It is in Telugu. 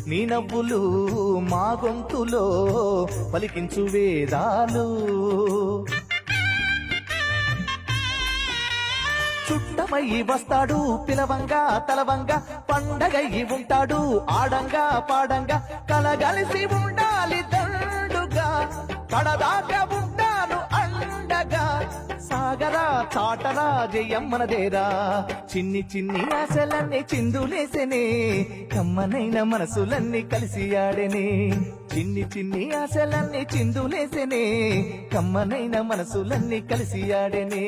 నీ నవ్వులు మా గొంతులో పలికించు వేదాలు చుట్టమయ్యి వస్తాడు పిలవంగా తలవంగా పండగయ్యి ఉంటాడు ఆడంగా పాడంగా కలగలిసి ఉండాలి దండుగా కడదాకా ఉంటాను అండగా సాగరా చాటరా జయమ్మనదేరా చిన్ని చిన్ని ఆశలన్నీ చిందులేసెనే కమ్మనైన మనసులన్నీ కలిసి ఆడెనే చిన్ని చిన్ని ఆశలన్నీ చిందులేసెనే కమ్మనైన మనసులన్నీ కలిసి ఆడెనే